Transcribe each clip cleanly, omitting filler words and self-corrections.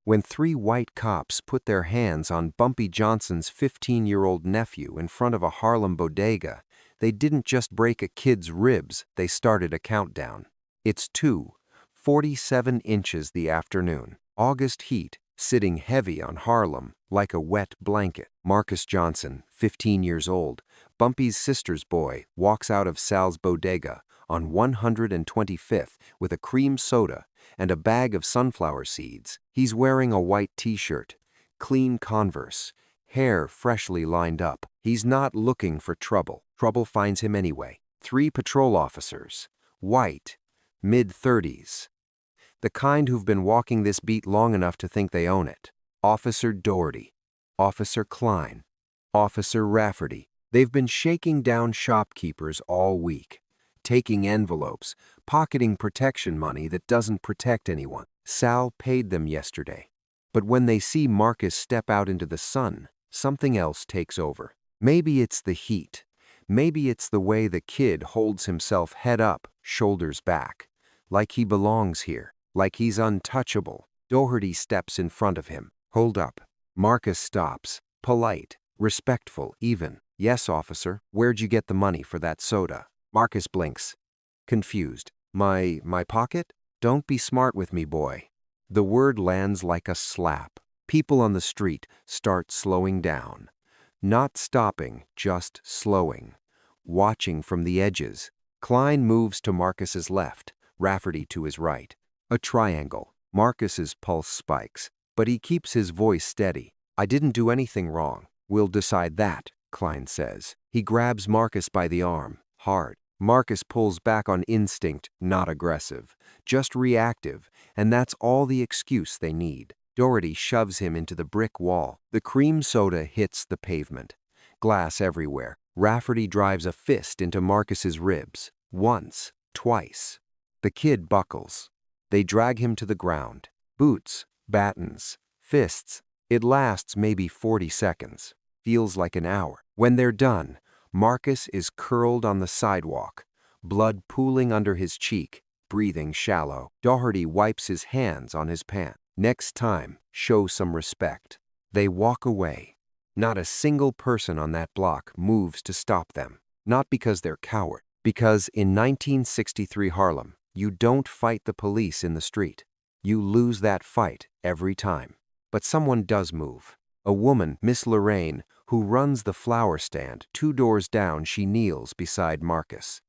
When three white cops put their hands on Bumpy Johnson's 15-year-old nephew in front of a Harlem bodega, they didn't just break a kid's ribs, they started a countdown. It's 2:47 inches the afternoon. August heat, sitting heavy on Harlem like a wet blanket. Marcus Johnson, 15 years old, Bumpy's sister's boy, walks out of Sal's bodega on 125th with a cream soda and a bag of sunflower seeds. He's wearing a white t-shirt, clean Converse, hair freshly lined up. He's not looking for trouble. Trouble finds him anyway. 3 patrol officers, white, mid-30s. The kind who've been walking this beat long enough to think they own it. Officer Doherty, Officer Klein, Officer Rafferty. They've been shaking down shopkeepers all week, taking envelopes, pocketing protection money that doesn't protect anyone. Sal paid them yesterday. But when they see Marcus step out into the sun, something else takes over. Maybe it's the heat. Maybe it's the way the kid holds himself head up, shoulders back, like he belongs here, like he's untouchable. Doherty steps in front of him. Hold up. Marcus stops, polite, respectful even. Yes, officer, where'd you get the money for that soda? Marcus blinks, confused. My pocket? Don't be smart with me, boy. The word lands like a slap. People on the street start slowing down. Not stopping, just slowing. Watching from the edges. Klein moves to Marcus's left, Rafferty to his right. A triangle. Marcus's pulse spikes, but he keeps his voice steady. I didn't do anything wrong. We'll decide that, Klein says. He grabs Marcus by the arm, hard. Marcus pulls back on instinct, not aggressive, just reactive, and that's all the excuse they need. Doherty shoves him into the brick wall. The cream soda hits the pavement. Glass everywhere. Rafferty drives a fist into Marcus's ribs. Once, twice. The kid buckles. They drag him to the ground. Boots, batons, fists. It lasts maybe 40 seconds. Feels like an hour. When they're done, Marcus is curled on the sidewalk, blood pooling under his cheek, breathing shallow. Doherty wipes his hands on his pants. Next time, show some respect. They walk away. Not a single person on that block moves to stop them. Not because they're cowards. Because in 1963 Harlem, you don't fight the police in the street. You lose that fight every time. But someone does move. A woman, Miss Lorraine, who runs the flower stand 2 doors down. She kneels beside Marcus,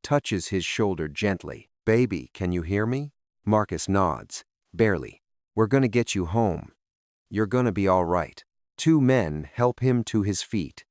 touches his shoulder gently. Baby, can you hear me? Marcus nods, barely. We're gonna get you home. You're gonna be all right. 2 men help him to his feet.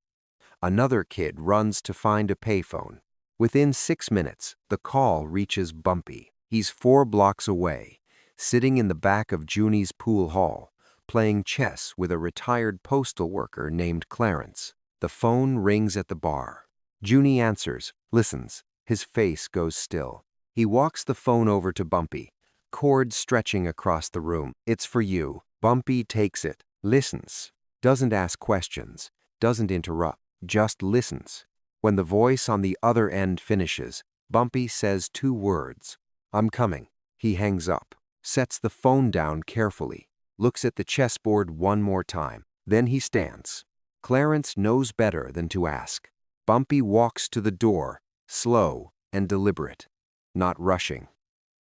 Another kid runs to find a payphone. Within 6 minutes, the call reaches Bumpy. He's 4 blocks away, sitting in the back of Junie's pool hall, playing chess with a retired postal worker named Clarence. The phone rings at the bar. Junie answers, listens. His face goes still. He walks the phone over to Bumpy, cord stretching across the room. It's for you. Bumpy takes it, listens, doesn't ask questions, doesn't interrupt, just listens. When the voice on the other end finishes, Bumpy says 2 words. I'm coming. He hangs up, sets the phone down carefully, looks at the chessboard one more time. Then he stands. Clarence knows better than to ask. Bumpy walks to the door, slow and deliberate, not rushing,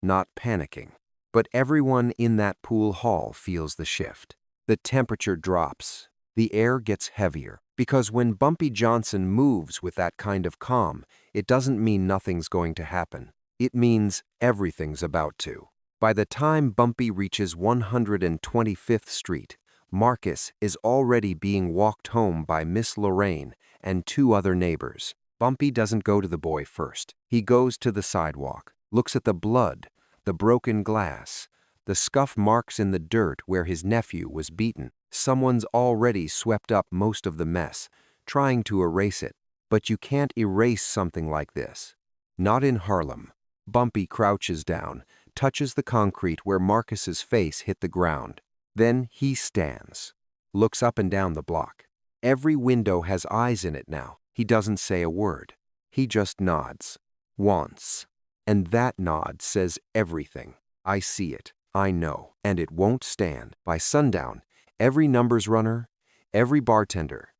not panicking. But everyone in that pool hall feels the shift. The temperature drops. The air gets heavier. Because when Bumpy Johnson moves with that kind of calm, it doesn't mean nothing's going to happen. It means everything's about to. By the time Bumpy reaches 125th Street, Marcus is already being walked home by Miss Lorraine and 2 other neighbors. Bumpy doesn't go to the boy first. He goes to the sidewalk, looks at the blood, the broken glass, the scuff marks in the dirt where his nephew was beaten. Someone's already swept up most of the mess, trying to erase it. But you can't erase something like this. Not in Harlem. Bumpy crouches down, touches the concrete where Marcus's face hit the ground. Then he stands, looks up and down the block. Every window has eyes in it now. He doesn't say a word. He just nods. Once. And that nod says everything. I see it. I know, and it won't stand. By sundown, every numbers runner, every bartender,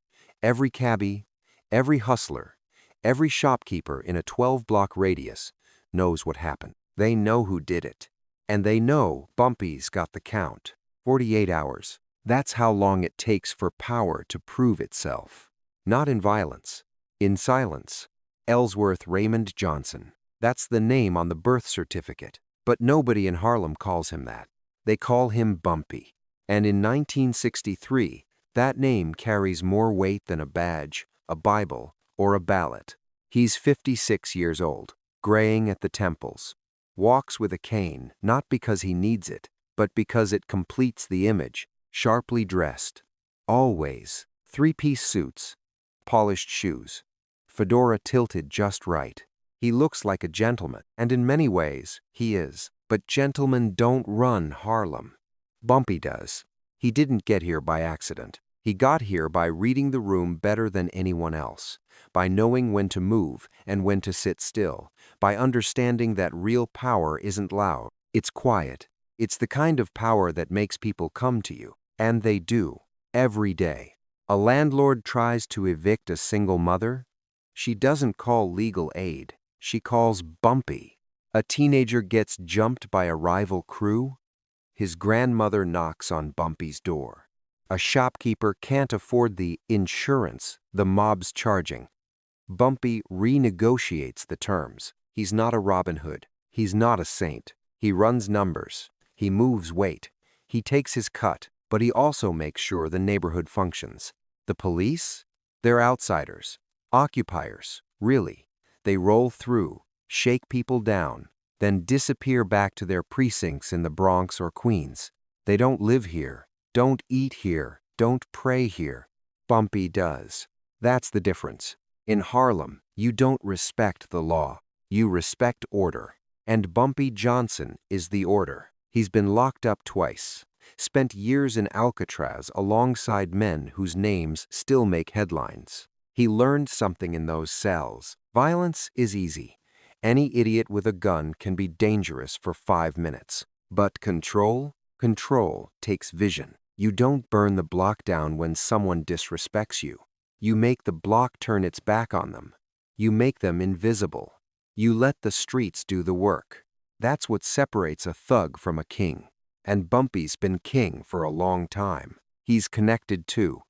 every cabbie, every hustler, every shopkeeper in a 12-block radius knows what happened. They know who did it. And they know Bumpy's got the count. 48 hours. That's how long it takes for power to prove itself. Not in violence, in silence. Ellsworth Raymond Johnson. That's the name on the birth certificate. But nobody in Harlem calls him that. They call him Bumpy. And in 1963, that name carries more weight than a badge, a Bible, or a ballot. He's 56 years old, graying at the temples. Walks with a cane, not because he needs it, but because it completes the image, sharply dressed. Always. Three-piece suits, polished shoes, fedora tilted just right. He looks like a gentleman, and in many ways, he is. But gentlemen don't run Harlem. Bumpy does. He didn't get here by accident. He got here by reading the room better than anyone else, by knowing when to move and when to sit still, by understanding that real power isn't loud, it's quiet. It's the kind of power that makes people come to you, and they do, every day. A landlord tries to evict a single mother. She doesn't call legal aid. She calls Bumpy. A teenager gets jumped by a rival crew. His grandmother knocks on Bumpy's door. A shopkeeper can't afford the insurance the mob's charging. Bumpy renegotiates the terms. He's not a Robin Hood. He's not a saint. He runs numbers. He moves weight. He takes his cut, but he also makes sure the neighborhood functions. The police? They're outsiders. Occupiers, really. They roll through, shake people down, then disappear back to their precincts in the Bronx or Queens. They don't live here, don't eat here, don't pray here. Bumpy does. That's the difference. In Harlem, you don't respect the law. You respect order. And Bumpy Johnson is the order. He's been locked up twice, spent years in Alcatraz alongside men whose names still make headlines. He learned something in those cells. Violence is easy. Any idiot with a gun can be dangerous for 5 minutes. But control takes vision. You don't burn the block down when someone disrespects you. You make the block turn its back on them. You make them invisible. You let the streets do the work. That's what separates a thug from a king. And Bumpy's been king for a long time. He's connected too.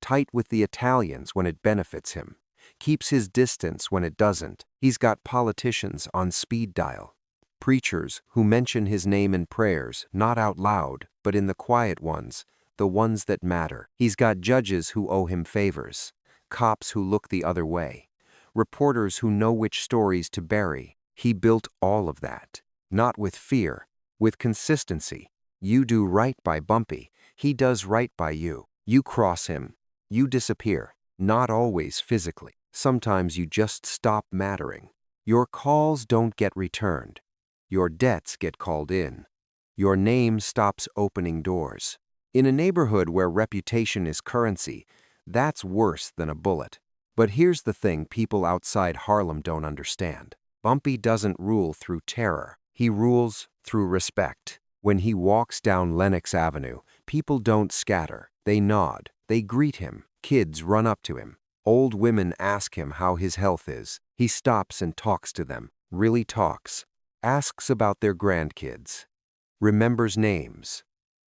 Tight with the Italians when it benefits him. Keeps his distance when it doesn't. He's got politicians on speed dial. Preachers who mention his name in prayers, not out loud, but in the quiet ones, the ones that matter. He's got judges who owe him favors. Cops who look the other way. Reporters who know which stories to bury. He built all of that. Not with fear, with consistency. You do right by Bumpy. He does right by you. You cross him. You disappear. Not always physically. Sometimes you just stop mattering. Your calls don't get returned. Your debts get called in. Your name stops opening doors. In a neighborhood where reputation is currency, that's worse than a bullet. But here's the thing people outside Harlem don't understand. Bumpy doesn't rule through terror. He rules through respect. When he walks down Lenox Avenue, people don't scatter. They nod. They greet him. Kids run up to him. Old women ask him how his health is. He stops and talks to them. Really talks. Asks about their grandkids. Remembers names.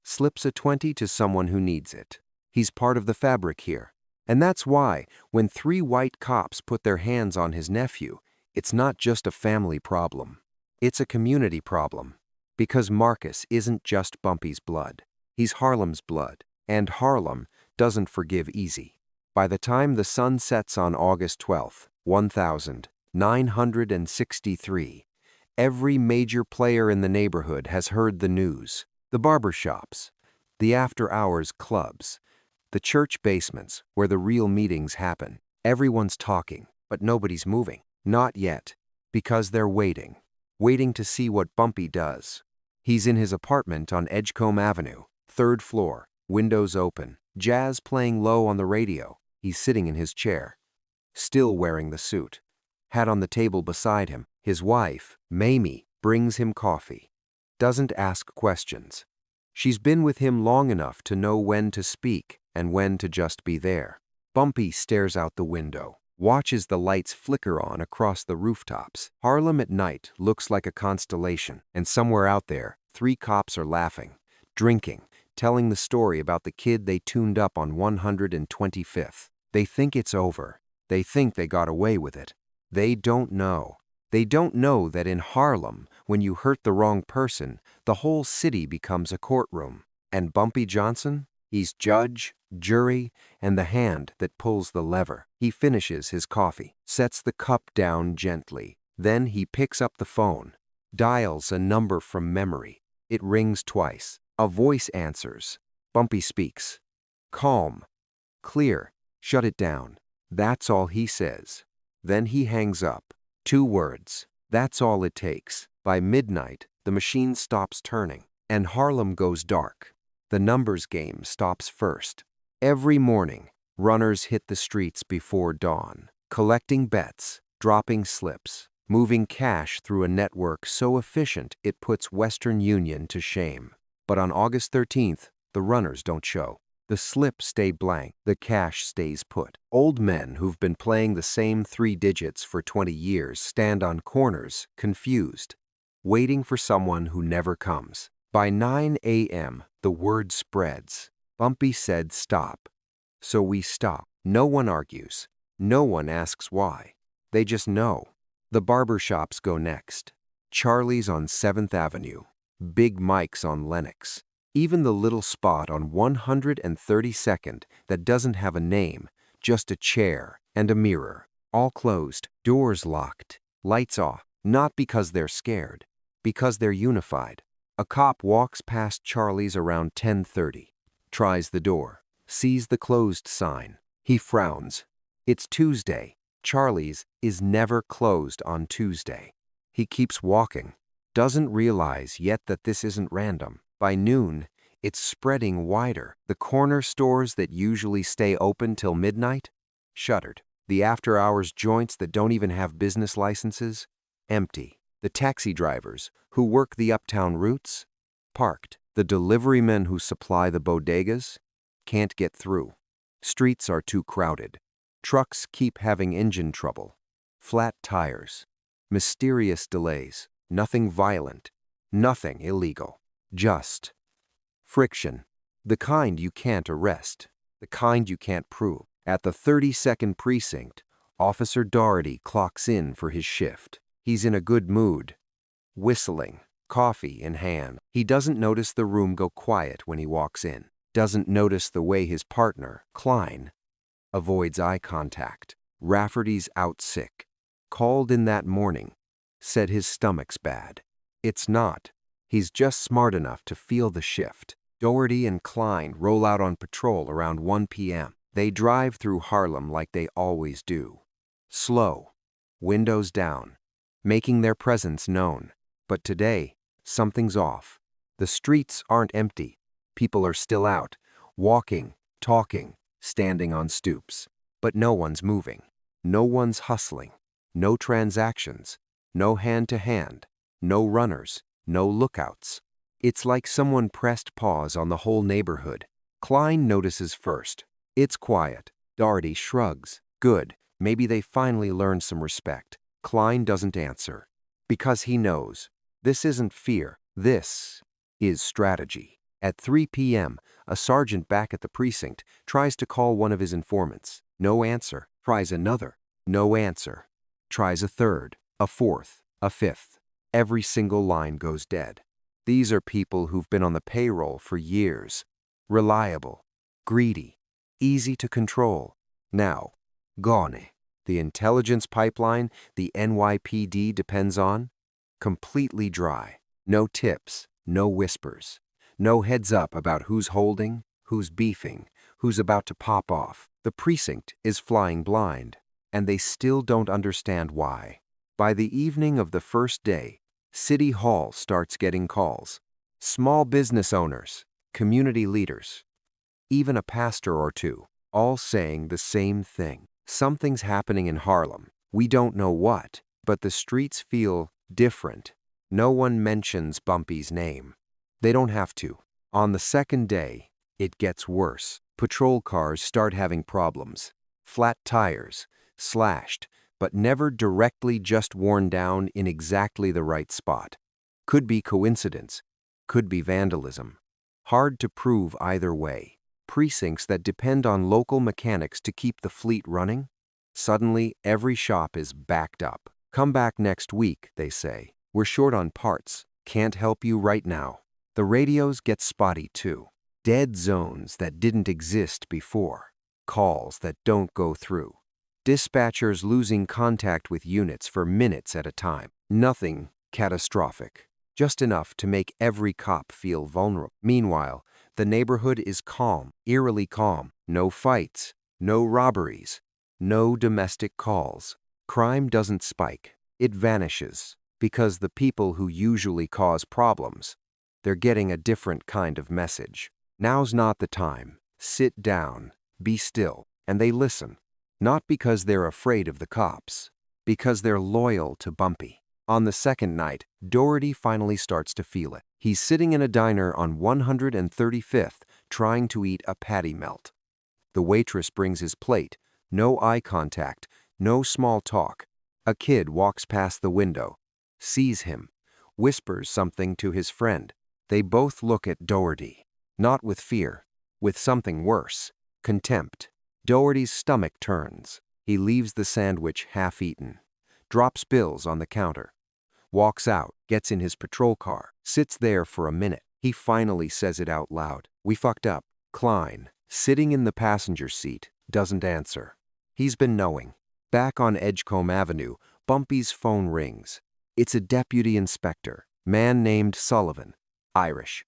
Slips a 20 to someone who needs it. He's part of the fabric here. And that's why, when 3 white cops put their hands on his nephew, it's not just a family problem. It's a community problem. Because Marcus isn't just Bumpy's blood. He's Harlem's blood. And Harlem doesn't forgive easy. By the time the sun sets on August 12th, 1963, every major player in the neighborhood has heard the news. The barbershops, the after-hours clubs, the church basements where the real meetings happen. Everyone's talking, but nobody's moving. Not yet, because they're waiting. Waiting to see what Bumpy does. He's in his apartment on Edgecombe Avenue, 3rd floor, windows open, jazz playing low on the radio. He's sitting in his chair, still wearing the suit. Hat on the table beside him. His wife, Mamie, brings him coffee. doesn't ask questions. She's been with him long enough to know when to speak and when to just be there. Bumpy stares out the window, watches the lights flicker on across the rooftops. Harlem at night looks like a constellation, and somewhere out there, 3 cops are laughing, drinking, telling the story about the kid they tuned up on 125th. They think it's over. They think they got away with it. They don't know. They don't know that in Harlem, when you hurt the wrong person, the whole city becomes a courtroom. And Bumpy Johnson? He's judge, jury, and the hand that pulls the lever. He finishes his coffee, sets the cup down gently. Then he picks up the phone, dials a number from memory. It rings twice. A voice answers. Bumpy speaks. Calm. Clear. Shut it down. That's all he says. Then he hangs up. 2 words. That's all it takes. By midnight, the machine stops turning, and Harlem goes dark. The numbers game stops first. Every morning, runners hit the streets before dawn, collecting bets, dropping slips, moving cash through a network so efficient it puts Western Union to shame. But on August 13th, the runners don't show. The slips stay blank, the cash stays put. Old men who've been playing the same 3 digits for 20 years stand on corners, confused, waiting for someone who never comes. By 9 a.m., the word spreads. Bumpy said stop. So we stop. No one argues. No one asks why. They just know. The barber shops go next. Charlie's on 7th Avenue. Big Mike's on Lenox. Even the little spot on 132nd that doesn't have a name, just a chair and a mirror. All closed, doors locked, lights off. Not because they're scared, because they're unified. A cop walks past Charlie's around 10:30, tries the door, sees the closed sign. He frowns. It's Tuesday. Charlie's is never closed on Tuesday. He keeps walking, doesn't realize yet that this isn't random. By noon, it's spreading wider. The corner stores that usually stay open till midnight, shuttered. The after-hours joints that don't even have business licenses, empty. The taxi drivers who work the uptown routes, parked. The deliverymen who supply the bodegas can't get through. Streets are too crowded. Trucks keep having engine trouble. Flat tires. Mysterious delays. Nothing violent. Nothing illegal. Just friction. The kind you can't arrest. The kind you can't prove. At the 32nd precinct, Officer Doherty clocks in for his shift. He's in a good mood. Whistling, coffee in hand. He doesn't notice the room go quiet when he walks in. Doesn't notice the way his partner, Klein, avoids eye contact. Rafferty's out sick. Called in that morning. Said his stomach's bad. It's not. He's just smart enough to feel the shift. Doherty and Klein roll out on patrol around 1 p.m. They drive through Harlem like they always do. Slow. Windows down. Making their presence known. But today, something's off. The streets aren't empty. People are still out, walking, talking, standing on stoops. But no one's moving. No one's hustling. No transactions. No hand-to-hand. No runners. No lookouts. It's like someone pressed pause on the whole neighborhood. Klein notices first. It's quiet. Doherty shrugs. Good. Maybe they finally learned some respect. Klein doesn't answer. Because he knows. This isn't fear. This is strategy. At 3 p.m., a sergeant back at the precinct tries to call one of his informants. No answer. Tries another. No answer. Tries a third, a fourth, a fifth. Every single line goes dead. These are people who've been on the payroll for years. Reliable, greedy, easy to control. Now, gone. The intelligence pipeline the NYPD depends on, completely dry. No tips, no whispers. No heads up about who's holding, who's beefing, who's about to pop off. The precinct is flying blind, and they still don't understand why. By the evening of the first day, City Hall starts getting calls. Small business owners, community leaders, even a pastor or two, all saying the same thing. Something's happening in Harlem. We don't know what, but the streets feel different, No one mentions Bumpy's name. They don't have to. On the second day, it gets worse. Patrol cars start having problems. Flat tires, slashed, but never directly, just worn down in exactly the right spot. Could be coincidence, could be vandalism. Hard to prove either way. Precincts that depend on local mechanics to keep the fleet running? Suddenly, every shop is backed up. Come back next week, they say. We're short on parts. Can't help you right now. The radios get spotty too. Dead zones that didn't exist before. Calls that don't go through. Dispatchers losing contact with units for minutes at a time. Nothing catastrophic. Just enough to make every cop feel vulnerable. Meanwhile, the neighborhood is calm, eerily calm. No fights, no robberies, no domestic calls. Crime doesn't spike. It vanishes because the people who usually cause problems, they're getting a different kind of message. Now's not the time. Sit down, be still, and they listen. Not because they're afraid of the cops, because they're loyal to Bumpy. On the second night, Doherty finally starts to feel it. He's sitting in a diner on 135th trying to eat a patty melt. The waitress brings his plate. No eye contact, no small talk. A kid walks past the window, sees him, whispers something to his friend. They both look at Doherty, not with fear, with something worse, contempt. Doherty's stomach turns. He leaves the sandwich half-eaten, drops bills on the counter, walks out, gets in his patrol car, sits there for a minute. He finally says it out loud. "We fucked up." Klein, sitting in the passenger seat, doesn't answer. He's been knowing. Back on Edgecombe Avenue, Bumpy's phone rings. It's a deputy inspector, man named Sullivan, Irish.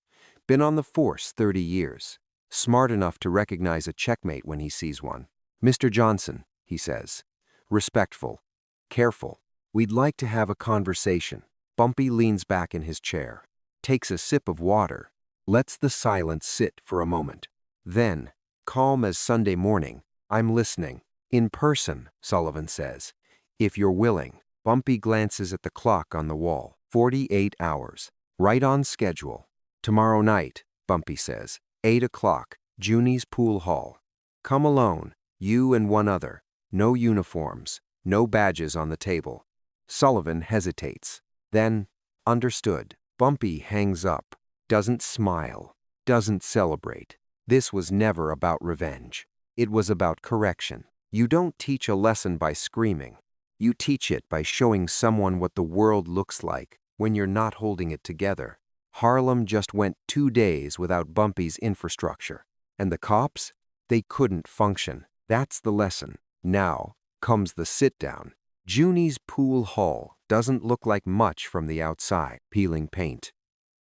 Been on the force 30 years. Smart enough to recognize a checkmate when he sees one. "Mr. Johnson," he says. Respectful, careful. "We'd like to have a conversation." Bumpy leans back in his chair, takes a sip of water, lets the silence sit for a moment. Then, calm as Sunday morning, "I'm listening." "In person," Sullivan says. "If you're willing." Bumpy glances at the clock on the wall. 48 hours. Right on schedule. "Tomorrow night," Bumpy says. 8 o'clock, Junie's pool hall. "Come alone, you and one other. No uniforms, no badges on the table." Sullivan hesitates. Then, "Understood." Bumpy hangs up, doesn't smile, doesn't celebrate. This was never about revenge. It was about correction. You don't teach a lesson by screaming. You teach it by showing someone what the world looks like when you're not holding it together. Harlem just went 2 days without Bumpy's infrastructure. And the cops? They couldn't function. That's the lesson. Now comes the sit-down. Junie's pool hall doesn't look like much from the outside. Peeling paint.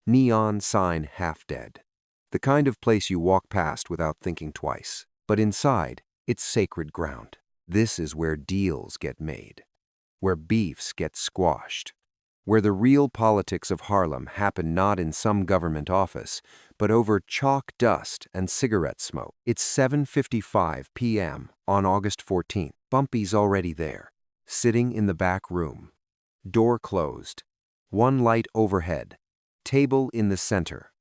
Neon sign half dead. The kind of place you walk past without thinking twice. But inside, it's sacred ground. This is where deals get made, where beefs get squashed, where the real politics of Harlem happen not in some government office, but over chalk dust and cigarette smoke. It's 7:55 p.m. on August 14th. Bumpy's already there, sitting in the back room. Door closed. One light overhead. Table in the center.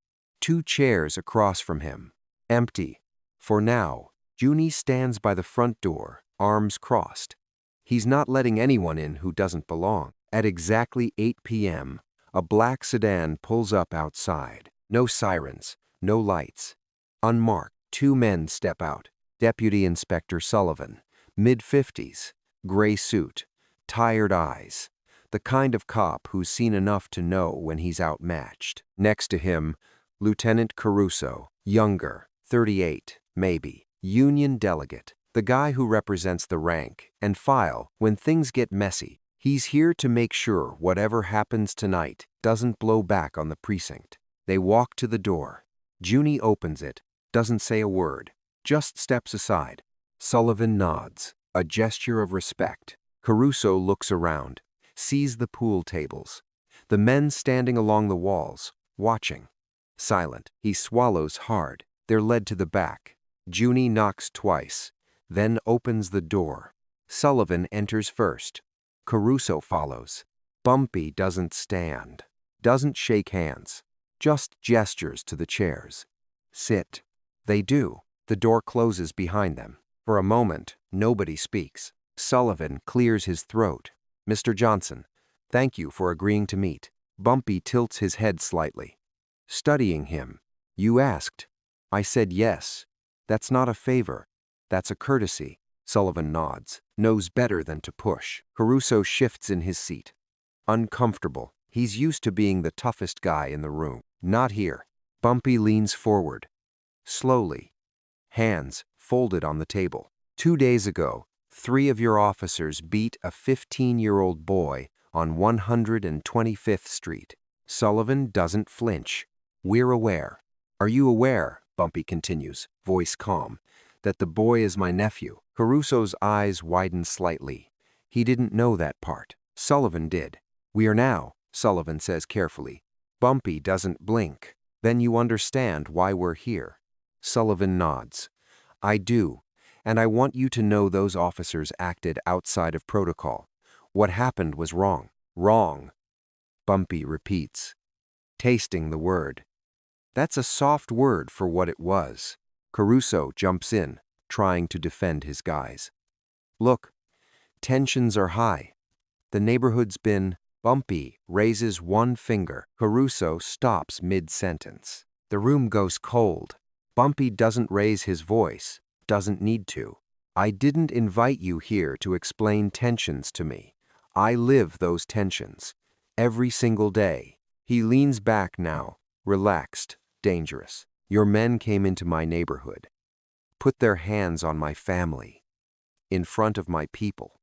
2 chairs across from him. Empty. For now. Junie stands by the front door, arms crossed. He's not letting anyone in who doesn't belong. At exactly 8 p.m., a black sedan pulls up outside. No sirens, no lights. Unmarked, 2 men step out. Deputy Inspector Sullivan, mid-50s, gray suit, tired eyes. The kind of cop who's seen enough to know when he's outmatched. Next to him, Lieutenant Caruso, younger, 38, maybe. Union delegate, the guy who represents the rank and file when things get messy. He's here to make sure whatever happens tonight doesn't blow back on the precinct. They walk to the door. Junie opens it, doesn't say a word, just steps aside. Sullivan nods, a gesture of respect. Caruso looks around, sees the pool tables, the men standing along the walls, watching. Silent, he swallows hard. They're led to the back. Junie knocks twice, then opens the door. Sullivan enters first. Caruso follows. Bumpy doesn't stand. Doesn't shake hands. Just gestures to the chairs. Sit. They do. The door closes behind them. For a moment, nobody speaks. Sullivan clears his throat. Mr. Johnson, thank you for agreeing to meet. Bumpy tilts his head slightly. Studying him. You asked. I said yes. That's not a favor. That's a courtesy. Sullivan nods. Knows better than to push. Caruso shifts in his seat. Uncomfortable. He's used to being the toughest guy in the room. Not here. Bumpy leans forward. Slowly. Hands folded on the table. 2 days ago, 3 of your officers beat a 15-year-old boy on 125th Street. Sullivan doesn't flinch. We're aware. Are you aware, Bumpy continues, voice calm, that the boy is my nephew? Caruso's eyes widen slightly. He didn't know that part. Sullivan did. We are now, Sullivan says carefully. Bumpy doesn't blink. Then you understand why we're here. Sullivan nods. I do, and I want you to know those officers acted outside of protocol. What happened was wrong. Wrong. Bumpy repeats, tasting the word. That's a soft word for what it was. Caruso jumps in, trying to defend his guys. Look, tensions are high. The neighborhood's been... Bumpy raises one finger. Caruso stops mid-sentence. The room goes cold. Bumpy doesn't raise his voice, doesn't need to. I didn't invite you here to explain tensions to me. I live those tensions. Every single day. He leans back now, relaxed, dangerous. Your men came into my neighborhood, put their hands on my family, in front of my people.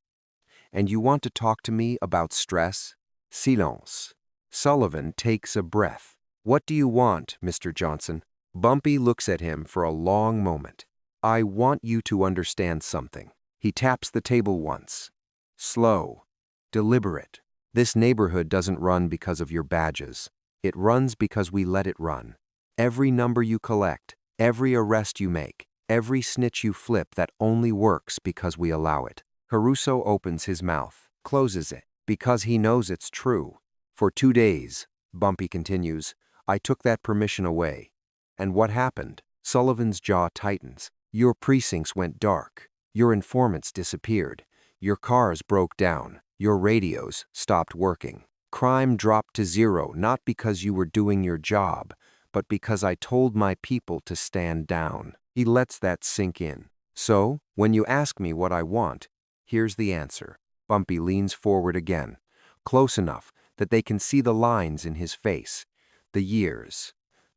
And you want to talk to me about stress? Silence. Sullivan takes a breath. What do you want, Mr. Johnson? Bumpy looks at him for a long moment. I want you to understand something. He taps the table once. Slow. Deliberate. This neighborhood doesn't run because of your badges. It runs because we let it run. Every number you collect, every arrest you make, every snitch you flip, that only works because we allow it. Caruso opens his mouth, closes it, because he knows it's true. For 2 days, Bumpy continues, I took that permission away. And what happened? Sullivan's jaw tightens. Your precincts went dark. Your informants disappeared. Your cars broke down. Your radios stopped working. Crime dropped to zero, not because you were doing your job, but because I told my people to stand down. He lets that sink in. So, when you ask me what I want, here's the answer. Bumpy leans forward again, close enough that they can see the lines in his face, the years,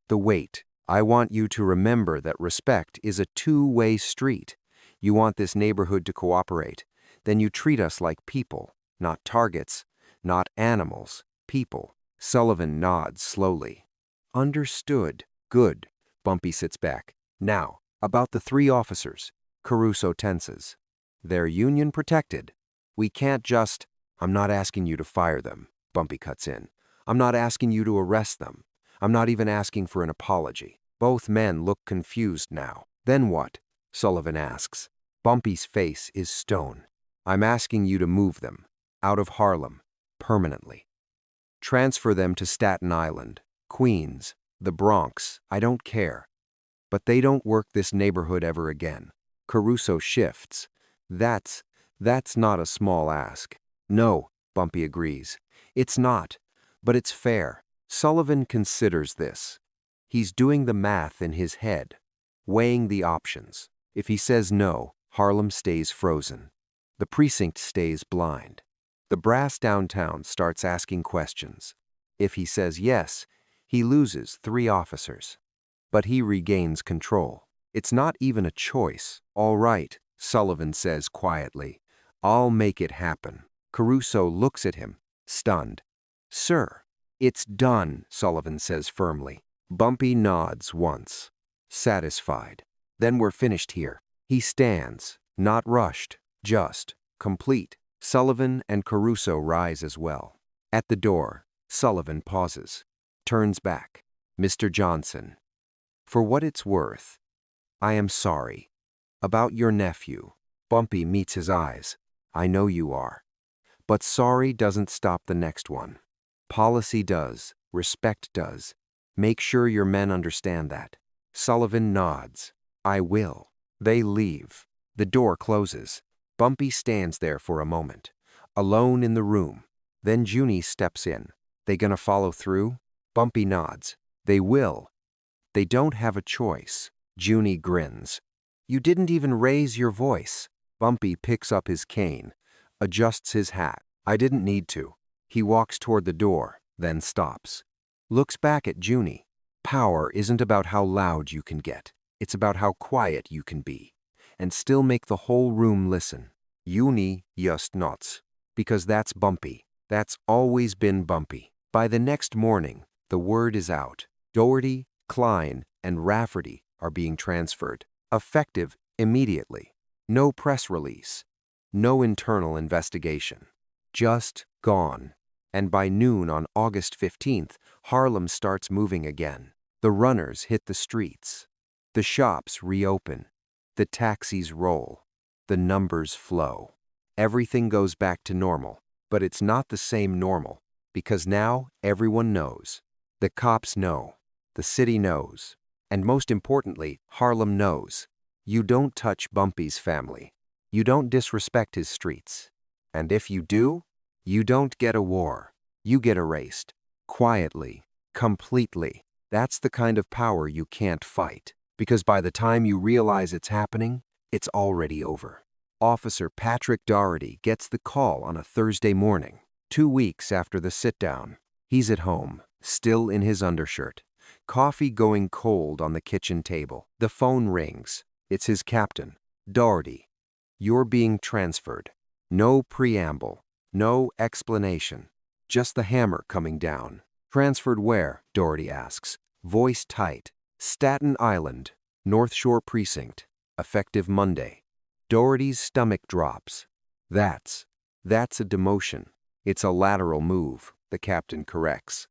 the weight. I want you to remember that respect is a two-way street. You want this neighborhood to cooperate, then you treat us like people, not targets, not animals, people. Sullivan nods slowly. Understood. Good. Bumpy sits back. Now, about the 3 officers. Caruso tenses. They're union protected. We can't just... I'm not asking you to fire them, Bumpy cuts in. I'm not asking you to arrest them. I'm not even asking for an apology. Both men look confused now. Then what? Sullivan asks. Bumpy's face is stone. I'm asking you to move them. Out of Harlem. Permanently. Transfer them to Staten Island, Queens, the Bronx. I don't care. But they don't work this neighborhood ever again. Caruso shifts. That's not a small ask. No, Bumpy agrees. It's not, but it's fair. Sullivan considers this. He's doing the math in his head, weighing the options. If he says no, Harlem stays frozen. The precinct stays blind. The brass downtown starts asking questions. If he says yes, he loses 3 officers. But he regains control. It's not even a choice. All right, Sullivan says quietly. I'll make it happen. Caruso looks at him, stunned. Sir, it's done, Sullivan says firmly. Bumpy nods once, satisfied. Then we're finished here. He stands, not rushed, just, complete. Sullivan and Caruso rise as well. At the door, Sullivan pauses, turns back. Mr. Johnson, for what it's worth, I am sorry. About your nephew. Bumpy meets his eyes. I know you are. But sorry doesn't stop the next one. Policy does. Respect does. Make sure your men understand that. Sullivan nods. I will. They leave. The door closes. Bumpy stands there for a moment, alone in the room. Then Junie steps in. They gonna follow through? Bumpy nods. They will. They don't have a choice. Junie grins. You didn't even raise your voice. Bumpy picks up his cane, adjusts his hat. I didn't need to. He walks toward the door, then stops. Looks back at Junie. Power isn't about how loud you can get. It's about how quiet you can be, and still make the whole room listen. Junie just nods. Because that's Bumpy. That's always been Bumpy. By the next morning, the word is out. Doherty, Klein, and Rafferty are being transferred. Effective immediately. No press release. No internal investigation. Just gone. And by noon on August 15th, Harlem starts moving again. The runners hit the streets. The shops reopen. The taxis roll. The numbers flow. Everything goes back to normal, but it's not the same normal, because now everyone knows. The cops know. The city knows. And most importantly, Harlem knows. You don't touch Bumpy's family. You don't disrespect his streets. And if you do, you don't get a war. You get erased. Quietly. Completely. That's the kind of power you can't fight. Because by the time you realize it's happening, it's already over. Officer Patrick Doherty gets the call on a Thursday morning, 2 weeks after the sit-down. He's at home, still in his undershirt. Coffee going cold on the kitchen table. The phone rings. It's his captain, Doherty. You're being transferred. No preamble. No explanation. Just the hammer coming down. Transferred where? Doherty asks. Voice tight. Staten Island, North Shore Precinct. Effective Monday. Doherty's stomach drops. That's a demotion. It's a lateral move, the captain corrects.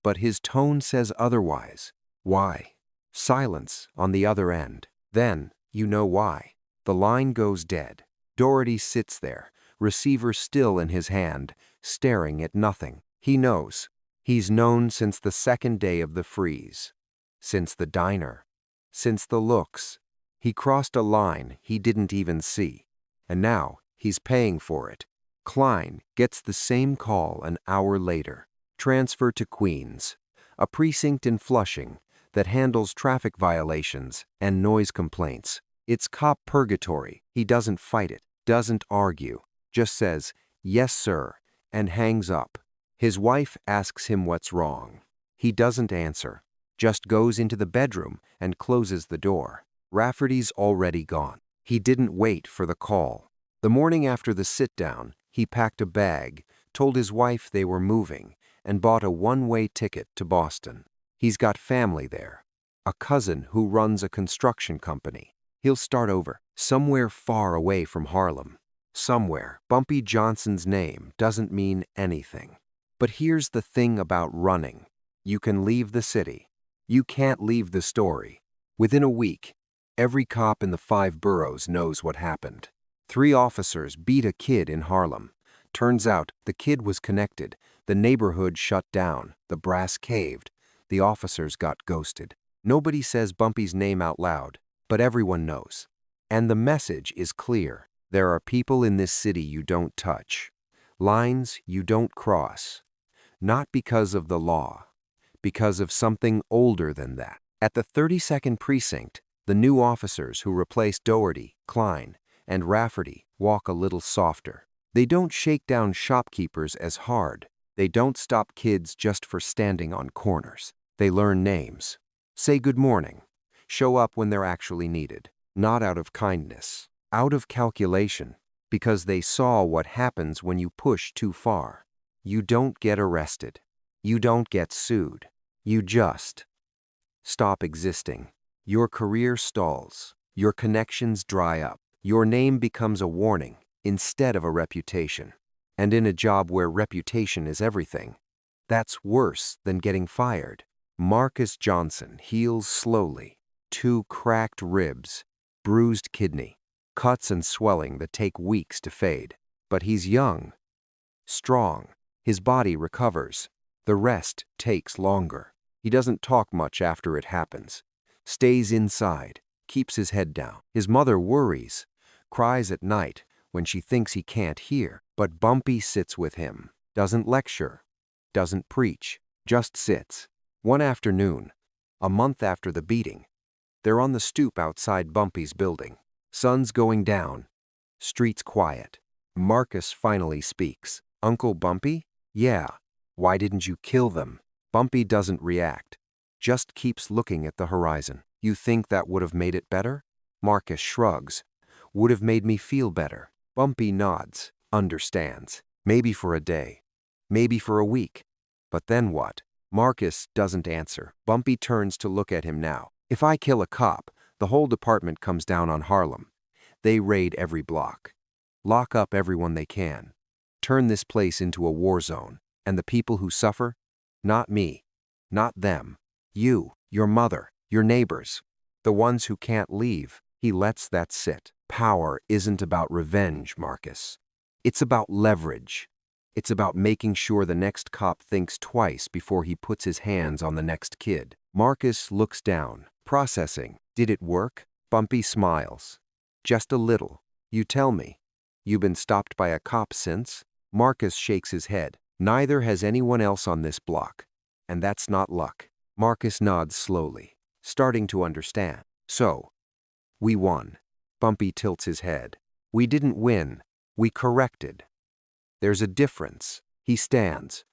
But his tone says otherwise. Why? Silence on the other end. Then, you know why. The line goes dead. Doherty sits there, receiver still in his hand, staring at nothing. He knows. He's known since the second day of the freeze. Since the diner. Since the looks. He crossed a line he didn't even see. And now, he's paying for it. Klein gets the same call an hour later. Transfer to Queens, a precinct in Flushing that handles traffic violations and noise complaints. It's cop purgatory. He doesn't fight it, doesn't argue, just says, "Yes, sir," and hangs up. His wife asks him what's wrong. He doesn't answer, just goes into the bedroom and closes the door. Rafferty's already gone. He didn't wait for the call. The morning after the sit-down, he packed a bag, told his wife they were moving, and bought a one-way ticket to Boston. He's got family there. A cousin who runs a construction company. He'll start over, somewhere far away from Harlem. Somewhere. Bumpy Johnson's name doesn't mean anything. But here's the thing about running. You can leave the city. You can't leave the story. Within a week, every cop in the 5 boroughs knows what happened. 3 officers beat a kid in Harlem. Turns out the kid was connected. The neighborhood shut down. The brass caved. The officers got ghosted. Nobody says Bumpy's name out loud, but everyone knows. And the message is clear. There are people in this city you don't touch. Lines you don't cross. Not because of the law. Because of something older than that. At the 32nd precinct, the new officers who replaced Doherty, Klein, and Rafferty walk a little softer. They don't shake down shopkeepers as hard. They don't stop kids just for standing on corners. They learn names. Say good morning. Show up when they're actually needed. Not out of kindness. Out of calculation. Because they saw what happens when you push too far. You don't get arrested. You don't get sued. You just stop existing. Your career stalls. Your connections dry up. Your name becomes a warning instead of a reputation. And in a job where reputation is everything, that's worse than getting fired. Marcus Johnson heals slowly. 2 cracked ribs, bruised kidney, cuts and swelling that take weeks to fade. But he's young, strong. His body recovers. The rest takes longer. He doesn't talk much after it happens. Stays inside, keeps his head down. His mother worries, cries at night when she thinks he can't hear. But Bumpy sits with him, doesn't lecture, doesn't preach, just sits. One afternoon, a month after the beating, they're on the stoop outside Bumpy's building. Sun's going down, streets quiet. Marcus finally speaks. "Uncle Bumpy? Yeah. Why didn't you kill them?" Bumpy doesn't react, just keeps looking at the horizon. "You think that would have made it better?" Marcus shrugs. "Would have made me feel better." Bumpy nods, understands. Maybe for a day, maybe for a week. But then what? Marcus doesn't answer. Bumpy turns to look at him now. "If I kill a cop, the whole department comes down on Harlem. They raid every block, lock up everyone they can, turn this place into a war zone. And the people who suffer? Not me, not them. You, your mother, your neighbors, the ones who can't leave." He lets that sit. Power isn't about revenge, Marcus. It's about leverage. It's about making sure the next cop thinks twice before he puts his hands on the next kid. Marcus looks down, processing. Did it work? Bumpy smiles. Just a little. You tell me. You been stopped by a cop since? Marcus shakes his head. Neither has anyone else on this block. And that's not luck. Marcus nods slowly, starting to understand. So, we won. Bumpy tilts his head. We didn't win. We corrected. There's a difference. He stands,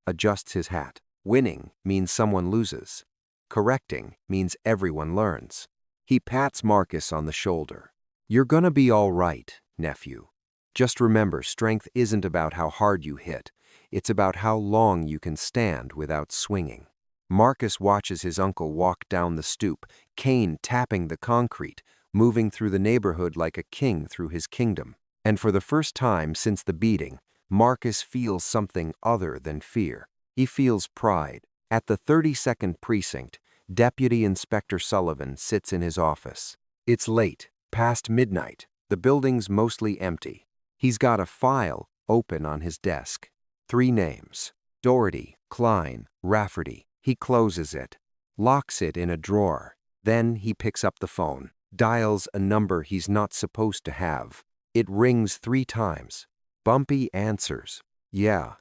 adjusts his hat. Winning means someone loses. Correcting means everyone learns. He pats Marcus on the shoulder. "You're gonna be all right, nephew. Just remember, strength isn't about how hard you hit. It's about how long you can stand without swinging." Marcus watches his uncle walk down the stoop, cane tapping the concrete, moving through the neighborhood like a king through his kingdom. And for the first time since the beating, Marcus feels something other than fear. He feels pride. At the 32nd Precinct, Deputy Inspector Sullivan sits in his office. It's late, past midnight. The building's mostly empty. He's got a file open on his desk. 3 names: Doherty, Klein, Rafferty. He closes it, locks it in a drawer. Then he picks up the phone, dials a number he's not supposed to have. It rings 3 times. Bumpy answers. "Yeah,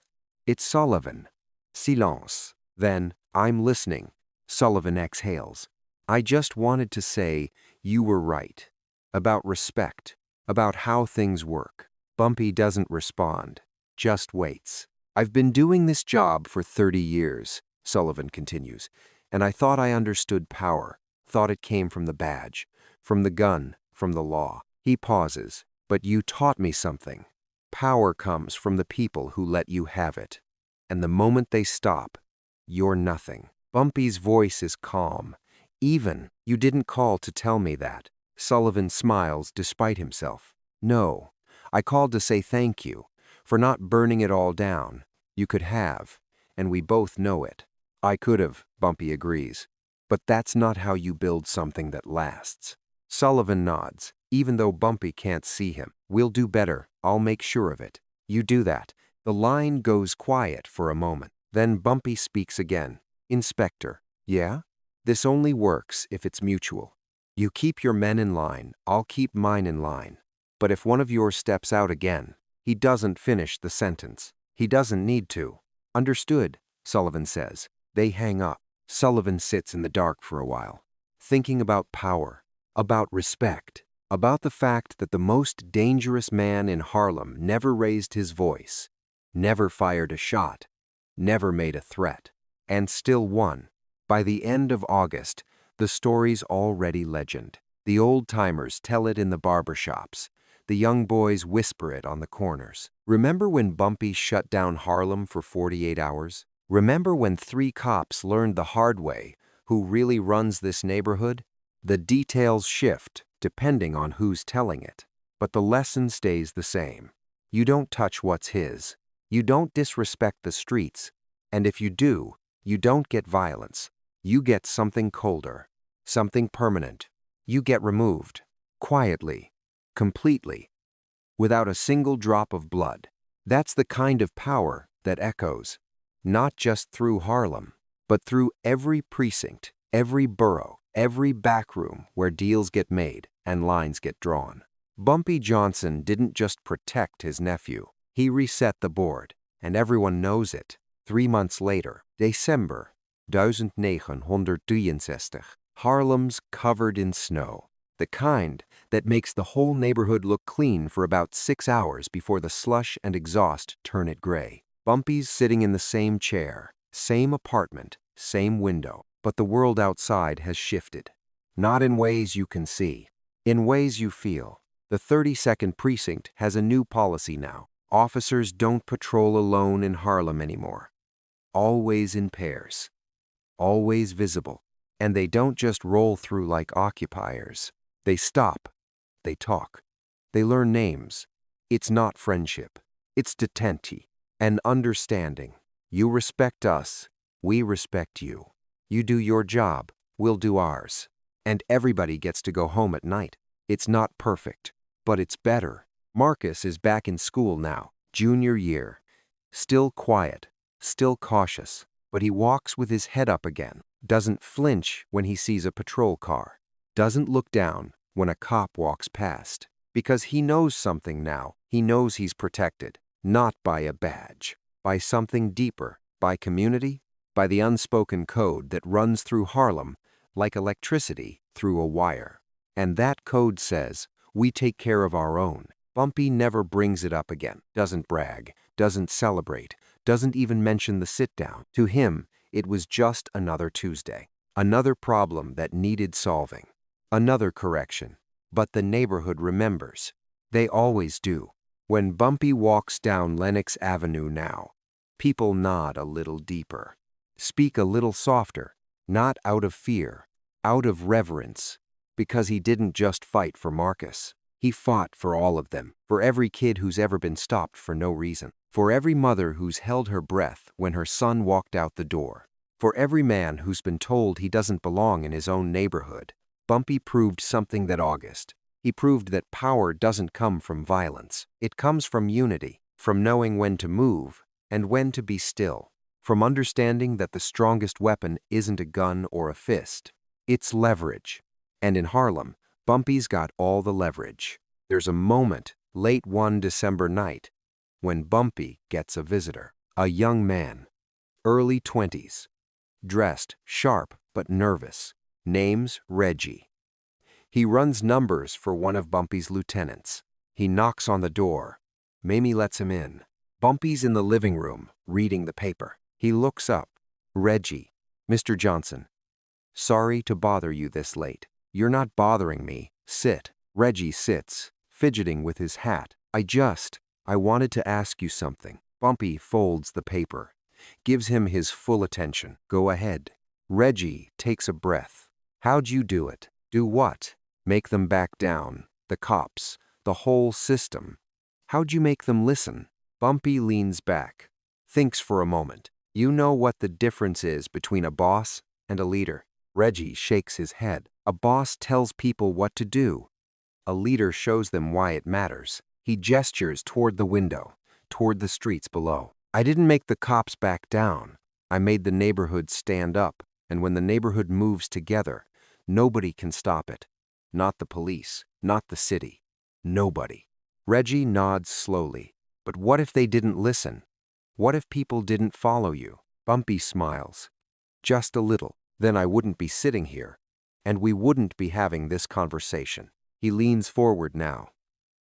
it's Sullivan." Silence. Then, "I'm listening." Sullivan exhales. "I just wanted to say you were right. About respect, about how things work." Bumpy doesn't respond, just waits. "I've been doing this job for 30 years, Sullivan continues, "and I thought I understood power, thought it came from the badge, from the gun, from the law." He pauses. "But you taught me something. Power comes from the people who let you have it. And the moment they stop, you're nothing." Bumpy's voice is calm. "Even, you didn't call to tell me that." Sullivan smiles despite himself. "No, I called to say thank you for not burning it all down. You could have, and we both know it." "I could have," Bumpy agrees. "But that's not how you build something that lasts." Sullivan nods, even though Bumpy can't see him. "We'll do better. I'll make sure of it. You do that." The line goes quiet for a moment. Then Bumpy speaks again. "Inspector, yeah? This only works if it's mutual. You keep your men in line, I'll keep mine in line. But if one of yours steps out again," he doesn't finish the sentence. He doesn't need to. "Understood," Sullivan says. They hang up. Sullivan sits in the dark for a while, thinking about power, about respect, about the fact that the most dangerous man in Harlem never raised his voice, never fired a shot, never made a threat, and still won. By the end of August, the story's already legend. The old-timers tell it in the barber shops. The young boys whisper it on the corners. Remember when Bumpy shut down Harlem for 48 hours? Remember when 3 cops learned the hard way who really runs this neighborhood? The details shift depending on who's telling it, but the lesson stays the same. You don't touch what's his. You don't disrespect the streets. And if you do, you don't get violence. You get something colder, something permanent. You get removed, quietly, completely, without a single drop of blood. That's the kind of power that echoes, Not just through Harlem, but through every precinct, every borough, every backroom where deals get made and lines get drawn. Bumpy Johnson didn't just protect his nephew. He reset the board, and everyone knows it. 3 months later, December 1963, Harlem's covered in snow. The kind that makes the whole neighborhood look clean for about 6 hours before the slush and exhaust turn it gray. Bumpy's sitting in the same chair, same apartment, same window, but the world outside has shifted. Not in ways you can see, in ways you feel. The 32nd Precinct has a new policy now. Officers don't patrol alone in Harlem anymore. Always in pairs. Always visible. And they don't just roll through like occupiers. They stop. They talk. They learn names. It's not friendship. It's detente. And understanding. You respect us. We respect you. You do your job. We'll do ours. And everybody gets to go home at night. It's not perfect, but it's better. Marcus is back in school now, junior year. Still quiet, still cautious, but he walks with his head up again. Doesn't flinch when he sees a patrol car. Doesn't look down when a cop walks past. Because he knows something now. He knows he's protected. Not by a badge. By something deeper. By community. By the unspoken code that runs through Harlem like electricity through a wire. And that code says, we take care of our own. Bumpy never brings it up again. Doesn't brag. Doesn't celebrate. Doesn't even mention the sit-down. To him, it was just another Tuesday. Another problem that needed solving. Another correction. But the neighborhood remembers. They always do. When Bumpy walks down Lenox Avenue now, people nod a little deeper. Speak a little softer. Not out of fear. Out of reverence. Because he didn't just fight for Marcus. He fought for all of them. For every kid who's ever been stopped for no reason. For every mother who's held her breath when her son walked out the door. For every man who's been told he doesn't belong in his own neighborhood. Bumpy proved something that August. He proved that power doesn't come from violence. It comes from unity. From knowing when to move and when to be still. From understanding that the strongest weapon isn't a gun or a fist. It's leverage. And in Harlem, Bumpy's got all the leverage. There's a moment, late one December night, when Bumpy gets a visitor. A young man, early 20s, dressed sharp but nervous. Name's Reggie. He runs numbers for one of Bumpy's lieutenants. He knocks on the door. Mamie lets him in. Bumpy's in the living room, reading the paper. He looks up. Reggie, Mr. Johnson. Sorry to bother you this late. You're not bothering me. Sit. Reggie sits, fidgeting with his hat. I wanted to ask you something. Bumpy folds the paper, gives him his full attention. Go ahead. Reggie takes a breath. How'd you do it? Do what? Make them back down. The cops. The whole system. How'd you make them listen? Bumpy leans back, thinks for a moment. You know what the difference is between a boss and a leader? Reggie shakes his head. A boss tells people what to do. A leader shows them why it matters. He gestures toward the window, toward the streets below. I didn't make the cops back down. I made the neighborhood stand up, and when the neighborhood moves together, nobody can stop it. Not the police, not the city. Nobody. Reggie nods slowly. But what if they didn't listen? What if people didn't follow you? Bumpy smiles. Just a little. Then I wouldn't be sitting here, and we wouldn't be having this conversation. He leans forward now,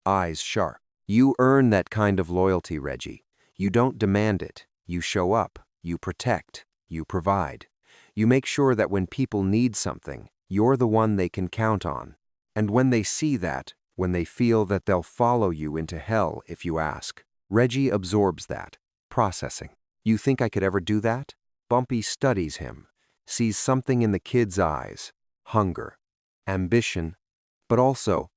eyes sharp. You earn that kind of loyalty, Reggie. You don't demand it. You show up. You protect. You provide. You make sure that when people need something, you're the one they can count on. And when they see that, when they feel that they'll follow you into hell if you ask, Reggie absorbs that, processing. You think I could ever do that? Bumpy studies him. Sees something in the kid's eyes, hunger, ambition, but also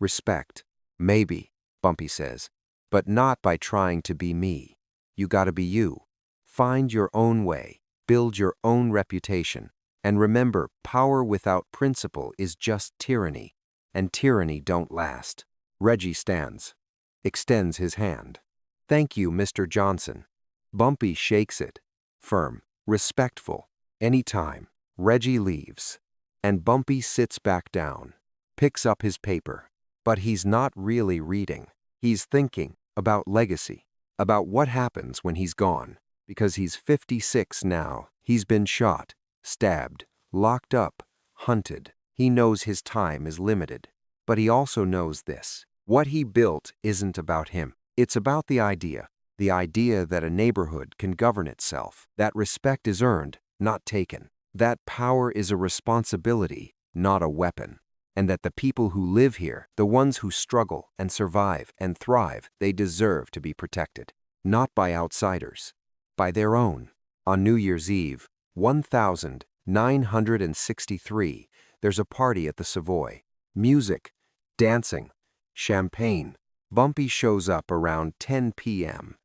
respect. Maybe, Bumpy says, but not by trying to be me. You gotta be you. Find your own way, build your own reputation, and remember, power without principle is just tyranny, and tyranny don't last. Reggie stands, extends his hand. Thank you, Mr. Johnson. Bumpy shakes it, firm, respectful. Anytime. Reggie leaves, and Bumpy sits back down, picks up his paper. But he's not really reading. He's thinking about legacy, about what happens when he's gone. Because he's 56 now. He's been shot, stabbed, locked up, hunted. He knows his time is limited. But he also knows this. What he built isn't about him. It's about the idea that a neighborhood can govern itself, that respect is earned, not taken, that power is a responsibility, not a weapon, and that the people who live here, the ones who struggle and survive and thrive, they deserve to be protected, not by outsiders, by their own. On New Year's Eve, 1963, there's a party at the Savoy. Music, dancing, champagne. Bumpy shows up around 10 p.m.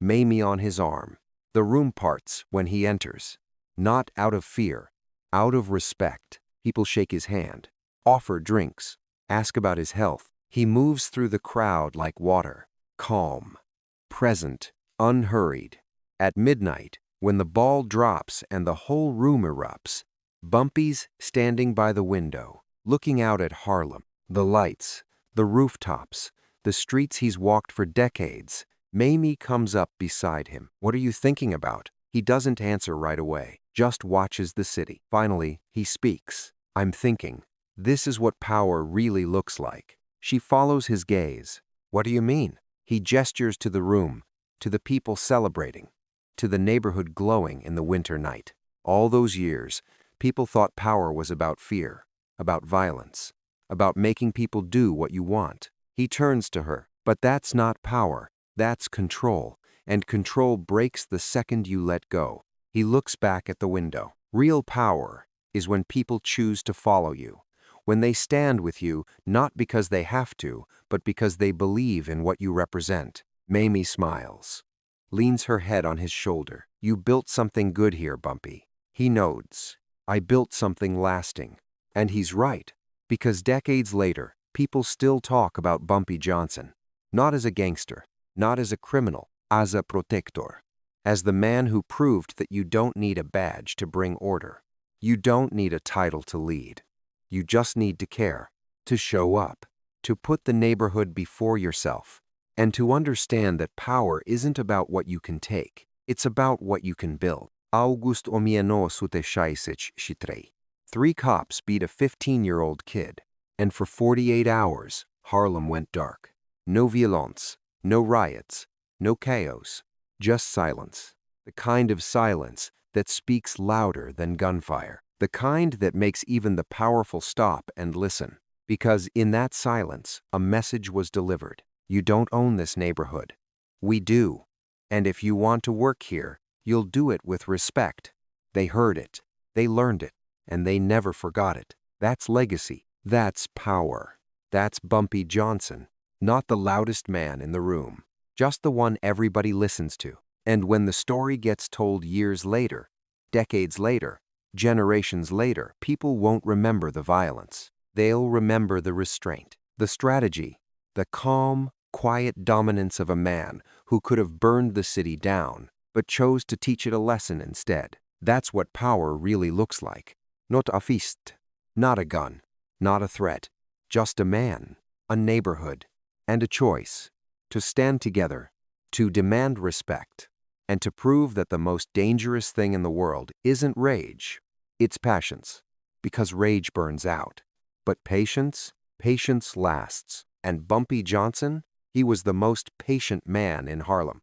Mamie on his arm. The room parts when he enters. Not out of fear, out of respect. People shake his hand, offer drinks, ask about his health. He moves through the crowd like water, calm, present, unhurried. At midnight, when the ball drops and the whole room erupts, Bumpy's standing by the window, looking out at Harlem. The lights, the rooftops, the streets he's walked for decades. Mamie comes up beside him. What are you thinking about? He doesn't answer right away, just watches the city. Finally, he speaks. I'm thinking. This is what power really looks like. She follows his gaze. What do you mean? He gestures to the room, to the people celebrating, to the neighborhood glowing in the winter night. All those years, people thought power was about fear, about violence, about making people do what you want. He turns to her. But that's not power. That's control. And control breaks the second you let go. He looks back at the window. Real power is when people choose to follow you. When they stand with you, not because they have to, but because they believe in what you represent. Mamie smiles, leans her head on his shoulder. You built something good here, Bumpy. He nods. I built something lasting. And he's right, because decades later, people still talk about Bumpy Johnson. Not as a gangster, not as a criminal, as a protector. As the man who proved that you don't need a badge to bring order. You don't need a title to lead. You just need to care, to show up, to put the neighborhood before yourself, and to understand that power isn't about what you can take. It's about what you can build. August omieno sute shaisic shitrei. 3 cops beat a 15-year-old kid, and for 48 hours, Harlem went dark. No violence, no riots, no chaos, just silence. The kind of silence that speaks louder than gunfire. The kind that makes even the powerful stop and listen. Because in that silence, a message was delivered. You don't own this neighborhood. We do. And if you want to work here, you'll do it with respect. They heard it. They learned it. And they never forgot it. That's legacy. That's power. That's Bumpy Johnson. Not the loudest man in the room. Just the one everybody listens to. And when the story gets told years later, decades later, generations later, people won't remember the violence. They'll remember the restraint, the strategy, the calm, quiet dominance of a man who could have burned the city down, but chose to teach it a lesson instead. That's what power really looks like. Not a fist, not a gun, not a threat, just a man, a neighborhood, and a choice. To stand together, to demand respect, and to prove that the most dangerous thing in the world isn't rage, it's patience. Because rage burns out. But patience lasts. And Bumpy Johnson, he was the most patient man in Harlem.